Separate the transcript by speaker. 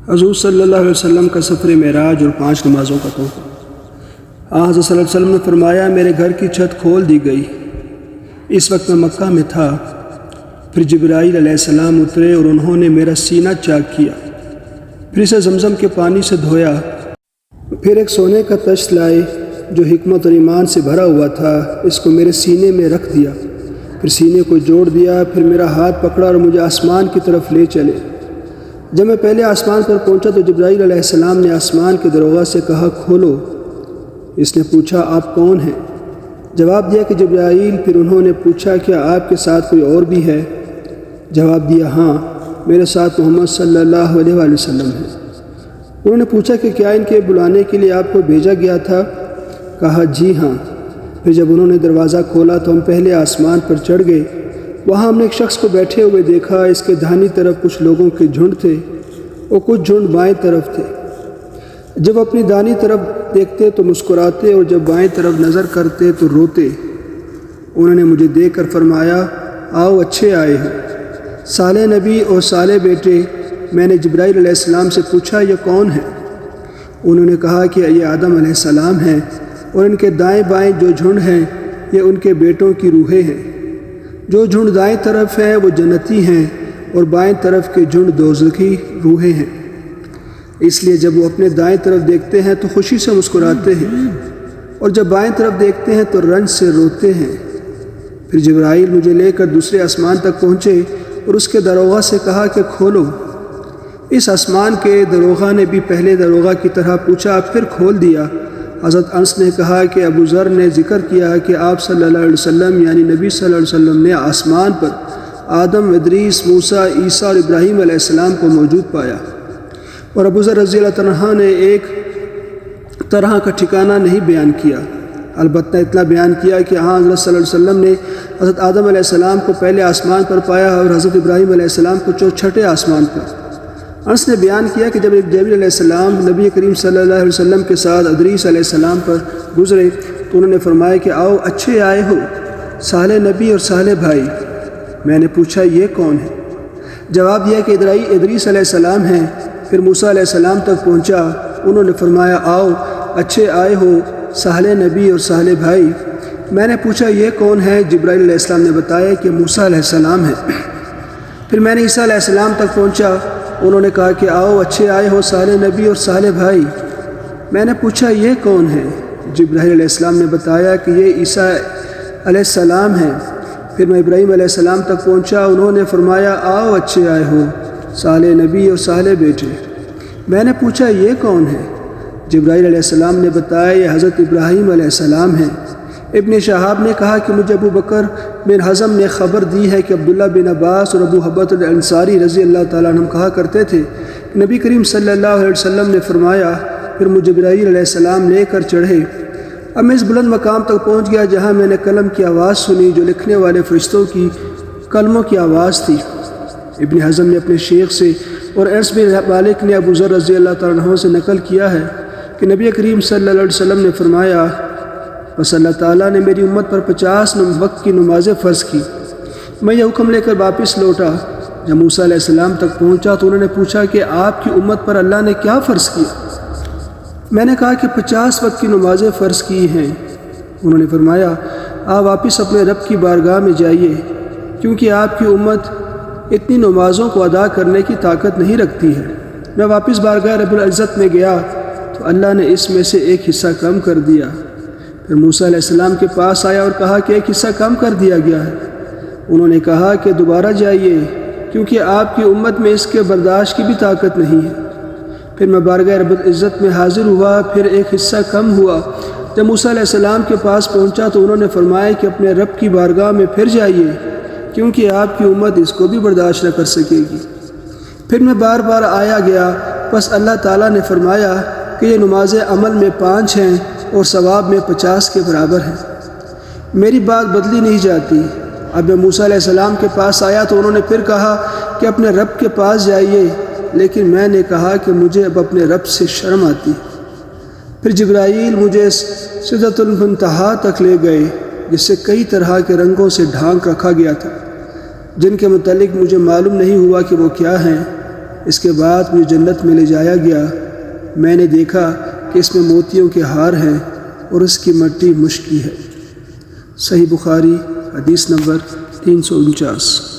Speaker 1: حضور صلی اللہ علیہ وسلم کا سفر معراج اور 5 نمازوں کا تحفہ۔ حضرت صلی اللہ علیہ وسلم نے فرمایا، میرے گھر کی چھت کھول دی گئی۔ اس وقت میں مکہ میں تھا۔ پھر جبرائیل علیہ السلام اترے اور انہوں نے میرا سینہ چاک کیا، پھر اسے زمزم کے پانی سے دھویا، پھر ایک سونے کا تشت لائے جو حکمت اور ایمان سے بھرا ہوا تھا، اس کو میرے سینے میں رکھ دیا، پھر سینے کو جوڑ دیا، پھر میرا ہاتھ پکڑا اور مجھے آسمان کی طرف لے چلے۔ جب میں پہلے آسمان پر پہنچا تو جبرائیل علیہ السلام نے آسمان کے دروغہ سے کہا، کھولو۔ اس نے پوچھا، آپ کون ہیں؟ جواب دیا کہ جبرائیل۔ پھر انہوں نے پوچھا، کیا آپ کے ساتھ کوئی اور بھی ہے؟ جواب دیا، ہاں، میرے ساتھ محمد صلی اللہ علیہ وآلہ وسلم ہے۔ انہوں نے پوچھا کہ کیا ان کے بلانے کے لیے آپ کو بھیجا گیا تھا؟ کہا، جی ہاں۔ پھر جب انہوں نے دروازہ کھولا تو ہم پہلے آسمان پر چڑھ گئے۔ وہاں ہم نے ایک شخص کو بیٹھے ہوئے دیکھا، اس کے داہنی طرف کچھ لوگوں کے جھنڈ تھے اور کچھ جھنڈ بائیں طرف تھے۔ جب اپنی داہنی طرف دیکھتے تو مسکراتے اور جب بائیں طرف نظر کرتے تو روتے۔ انہوں نے مجھے دیکھ کر فرمایا، آؤ، اچھے آئے ہو، صالح نبی اور صالح بیٹے۔ میں نے جبرائیل علیہ السلام سے پوچھا، یہ کون ہے؟ انہوں نے کہا کہ یہ آدم علیہ السلام ہیں، اور ان کے دائیں بائیں جو جھنڈ ہیں یہ ان کے بیٹوں کی روحیں ہیں۔ جو جھنڈ دائیں طرف ہیں وہ جنتی ہیں، اور بائیں طرف کے جھنڈ دوزخی روحیں ہیں۔ اس لیے جب وہ اپنے دائیں طرف دیکھتے ہیں تو خوشی سے مسکراتے ہیں، اور جب بائیں طرف دیکھتے ہیں تو رنج سے روتے ہیں۔ پھر جبرائیل مجھے لے کر دوسرے آسمان تک پہنچے اور اس کے دروغہ سے کہا کہ کھولو۔ اس آسمان کے دروغہ نے بھی پہلے دروغہ کی طرح پوچھا، پھر کھول دیا۔ حضرت انس نے کہا کہ ابو ذر نے ذکر کیا کہ آپ صلی اللہ علیہ وسلم یعنی نبی صلی اللہ علیہ وسلم نے آسمان پر آدم، ادریس، موسیٰ، عیسیٰ اور ابراہیم علیہ السلام کو موجود پایا، اور ابو ذر رضی اللہ عنہ نے ایک طرح کا ٹھکانہ نہیں بیان کیا، البتہ اتنا بیان کیا کہ حضرت صلی اللہ علیہ وسلم نے حضرت آدم علیہ السلام کو پہلے آسمان پر پایا اور حضرت ابراہیم علیہ السلام کو چھٹے آسمان پر۔ انس نے بیان کیا کہ جب جبرائیل علیہ السلام نبی کریم صلی اللہ علیہ وسلم کے ساتھ ادریس علیہ السلام پر گزرے تو انہوں نے فرمایا کہ آؤ، اچھے آئے ہو، صالح نبی اور صالح بھائی۔ میں نے پوچھا، یہ کون ہے؟ جواب دیا کہ ادریس علیہ السلام ہیں۔ پھر موسیٰ علیہ السلام تک پہنچا۔ انہوں نے فرمایا، آؤ، اچھے آئے ہو، صالح نبی اور صالح بھائی۔ میں نے پوچھا، یہ کون ہے؟ جبرائیل علیہ السلام نے بتایا کہ موسیٰ علیہ السلام ہے۔ پھر میں نے عیسیٰ علیہ السلام تک پہنچا۔ انہوں نے کہا کہ آؤ، اچھے آئے ہو، صالح نبی اور صالح بھائی۔ میں نے پوچھا، یہ کون ہے؟ جبرائیل علیہ السلام نے بتایا کہ یہ عیسیٰ علیہ السلام ہے۔ پھر میں ابراہیم علیہ السلام تک پہنچا۔ انہوں نے فرمایا، آؤ، اچھے آئے ہو، صالح نبی اور صالح بیٹے۔ میں نے پوچھا، یہ کون ہے؟ جبرائیل علیہ السلام نے بتایا، یہ حضرت ابراہیم علیہ السلام ہیں۔ ابن شہاب نے کہا کہ مجھے ابو بکر بن حزم نے خبر دی ہے کہ عبداللہ بن عباس اور ابو حبۃ الانصاری رضی اللہ تعالیٰ عنہ کہا کرتے تھے کہ نبی کریم صلی اللہ علیہ وسلم نے فرمایا، پھر مجھے جبرائیل علیہ السلام لے کر چڑھے۔ اب میں اس بلند مقام تک پہنچ گیا جہاں میں نے قلم کی آواز سنی جو لکھنے والے فرشتوں کی کلموں کی آواز تھی۔ ابن حزم نے اپنے شیخ سے اور انس بن مالک نے ابو ذر رضی اللہ تعالیٰ عنہ سے نقل کیا ہے کہ نبی کریم صلی اللہ علیہ وسلم نے فرمایا، بس اللہ تعالیٰ نے میری امت پر 50 وقت کی نمازیں فرض کی۔ میں یہ حکم لے کر واپس لوٹا۔ جب موسیٰ علیہ السلام تک پہنچا تو انہوں نے پوچھا کہ آپ کی امت پر اللہ نے کیا فرض کیا؟ میں نے کہا کہ 50 وقت کی نمازیں فرض کی ہیں۔ انہوں نے فرمایا، آپ واپس اپنے رب کی بارگاہ میں جائیے، کیونکہ آپ کی امت اتنی نمازوں کو ادا کرنے کی طاقت نہیں رکھتی ہے۔ میں واپس بارگاہ رب العزت میں گیا تو اللہ نے اس میں سے ایک حصہ کم کر دیا۔ پھر موسیٰ علیہ السلام کے پاس آیا اور کہا کہ ایک حصہ کم کر دیا گیا ہے۔ انہوں نے کہا کہ دوبارہ جائیے، کیونکہ آپ کی امت میں اس کے برداشت کی بھی طاقت نہیں ہے۔ پھر میں بارگاہ رب العزت میں حاضر ہوا، پھر ایک حصہ کم ہوا۔ جب موسیٰ علیہ السلام کے پاس پہنچا تو انہوں نے فرمایا کہ اپنے رب کی بارگاہ میں پھر جائیے، کیونکہ آپ کی امت اس کو بھی برداشت نہ کر سکے گی۔ پھر میں بار بار آیا گیا، بس اللہ تعالیٰ نے فرمایا کہ یہ نمازیں عمل میں 5 ہیں اور ثواب میں 50 کے برابر ہیں۔ میری بات بدلی نہیں جاتی۔ اب میں موسیٰ علیہ السلام کے پاس آیا تو انہوں نے پھر کہا کہ اپنے رب کے پاس جائیے، لیکن میں نے کہا کہ مجھے اب اپنے رب سے شرم آتی۔ پھر جبرائیل مجھے سدرۃ المنتہا تک لے گئے، جس سے کئی طرح کے رنگوں سے ڈھانک رکھا گیا تھا، جن کے متعلق مجھے معلوم نہیں ہوا کہ وہ کیا ہیں۔ اس کے بعد مجھے جنت میں لے جایا گیا، میں نے دیکھا کہ اس میں موتیوں کے ہار ہیں اور اس کی مٹی مشک کی ہے۔ صحیح بخاری حدیث نمبر 349۔